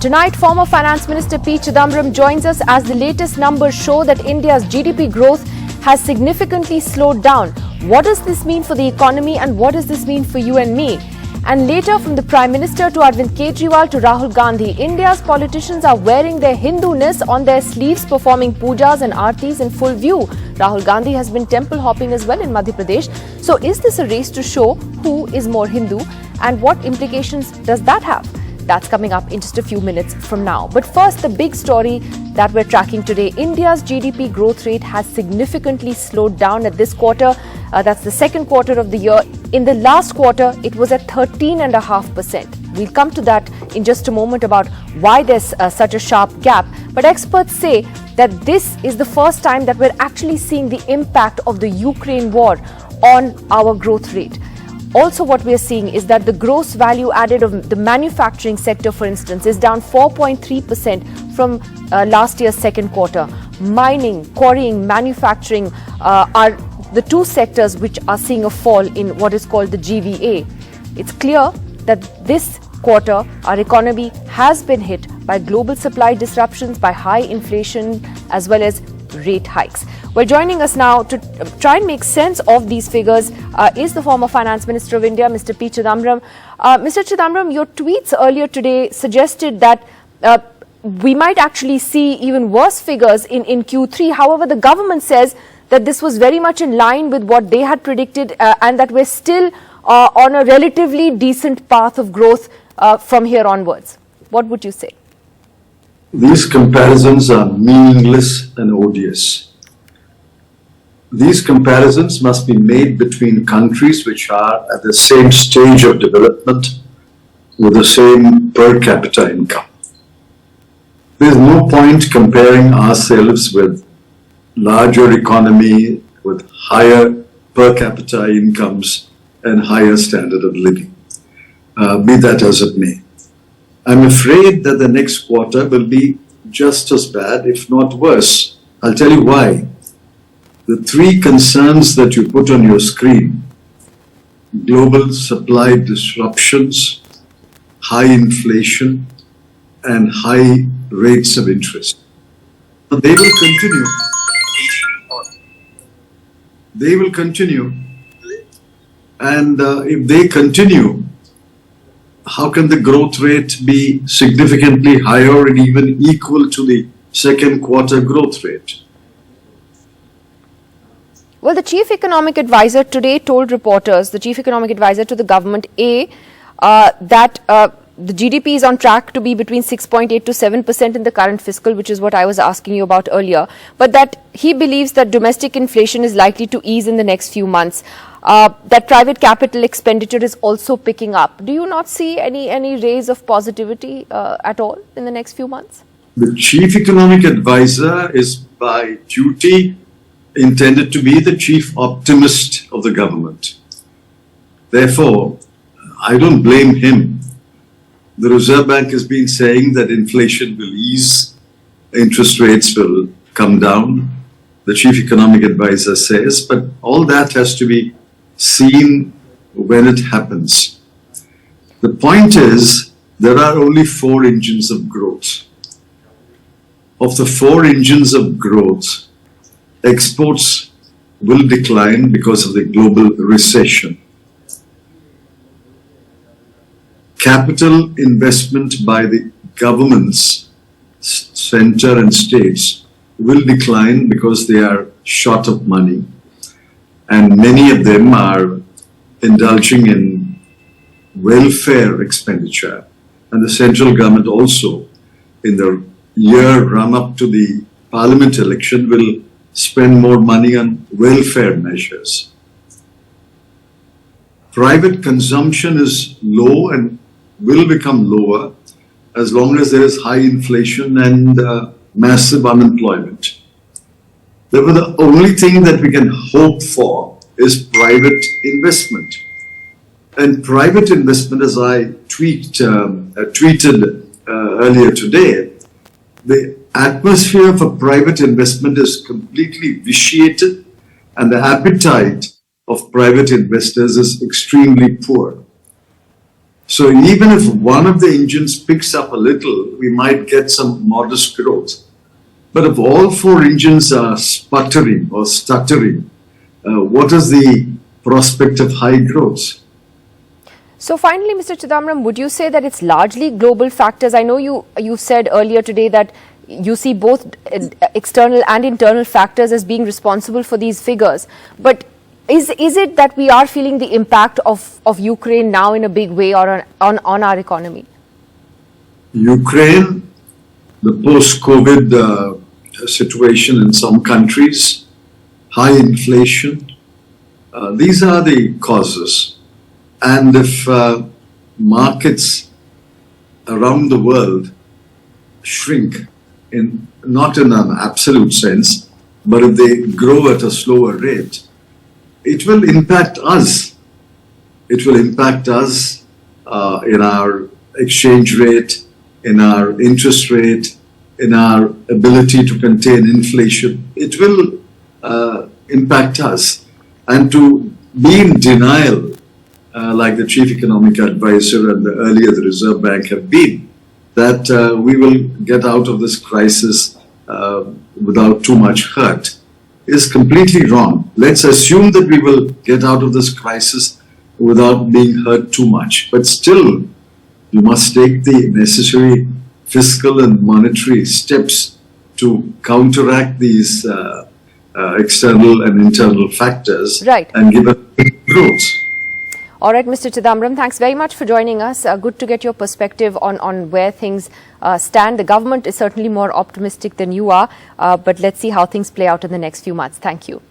Tonight, former Finance Minister P. Chidambaram joins us as the latest numbers show that India's GDP growth has significantly slowed down. What does this mean for the economy and what does this mean for you and me? And later, from the Prime Minister to Arvind Kejriwal to Rahul Gandhi, India's politicians are wearing their Hindu-ness on their sleeves, performing pujas and aartis in full view. Rahul Gandhi has been temple hopping as well in Madhya Pradesh. So is this a race to show who is more Hindu and what implications does that have? That's coming up in just a few minutes from now. But first, the big story that we're tracking today. India's GDP growth rate has significantly slowed down at this quarter. That's the second quarter of the year. In the last quarter, it was at 13.5%. We'll come to that in just a moment about why there's such a sharp gap. But experts say that this is the first time that we're actually seeing the impact of the Ukraine war on our growth rate. Also, what we're seeing is that the gross value added of the manufacturing sector, for instance, is down 4.3% from last year's second quarter. Mining, quarrying, manufacturing are the two sectors which are seeing a fall in what is called the GVA. It's clear that this quarter, our economy has been hit by global supply disruptions, by high inflation, as well as rate hikes. Well, joining us now to try and make sense of these figures is the former Finance Minister of India, Mr. P. Chidambaram. Mr. Chidambaram, your tweets earlier today suggested that we might actually see even worse figures in Q3. However, the government says that this was very much in line with what they had predicted and that we're still on a relatively decent path of growth from here onwards. What would you say? These comparisons are meaningless and odious. These comparisons must be made between countries which are at the same stage of development with the same per capita income. There is no point comparing ourselves with larger economy, with higher per capita incomes and higher standard of living, be that as it may. I'm afraid that the next quarter will be just as bad, if not worse. I'll tell you why. The three concerns that you put on your screen, global supply disruptions, high inflation, and high rates of interest, they will continue. They will continue. And if they continue, how can the growth rate be significantly higher and even equal to the second quarter growth rate? Well, the chief economic advisor today told reporters, the chief economic advisor to the government, that the GDP is on track to be between 6.8 to 7% in the current fiscal, which is what I was asking you about earlier, but that he believes that domestic inflation is likely to ease in the next few months. That private capital expenditure is also picking up. Do you not see any rays of positivity at all in the next few months? The chief economic advisor is by duty intended to be the chief optimist of the government. Therefore, I don't blame him. The Reserve Bank has been saying that inflation will ease, interest rates will come down, the chief economic advisor says, but all that has to be seen when it happens. The point is, there are only four engines of growth. Of the four engines of growth, exports will decline because of the global recession. Capital investment by the governments, center and states, will decline because they are short of money. And many of them are indulging in welfare expenditure. And the central government also, in the year run-up to the parliament election, will spend more money on welfare measures. Private consumption is low and will become lower as long as there is high inflation and massive unemployment. Therefore, the only thing that we can hope for is private investment. And private investment, as I tweeted earlier today, the atmosphere for private investment is completely vitiated and the appetite of private investors is extremely poor. So even if one of the engines picks up a little, we might get some modest growth. But if all four engines are sputtering or stuttering, what is the prospect of high growth? So finally, Mr. Chidambaram, would you say that it's largely global factors? I know you said earlier today that you see both external and internal factors as being responsible for these figures. But is it that we are feeling the impact of Ukraine now in a big way or on our economy? Ukraine, the post-COVID situation in some countries, high inflation, these are the causes. And if markets around the world shrink, not in an absolute sense, but if they grow at a slower rate, it will impact us. It will impact us in our exchange rate, in our interest rate, in our ability to contain inflation. It will impact us. And to be in denial, like the Chief Economic Advisor and earlier the Reserve Bank have been, that we will get out of this crisis without too much hurt, is completely wrong. Let's assume that we will get out of this crisis without being hurt too much. But still, you must take the necessary fiscal and monetary steps to counteract these external and internal factors, right, and give us growth. All right, Mr. Chidambaram, thanks very much for joining us. Good to get your perspective on where things stand. The government is certainly more optimistic than you are, but let's see how things play out in the next few months. Thank you.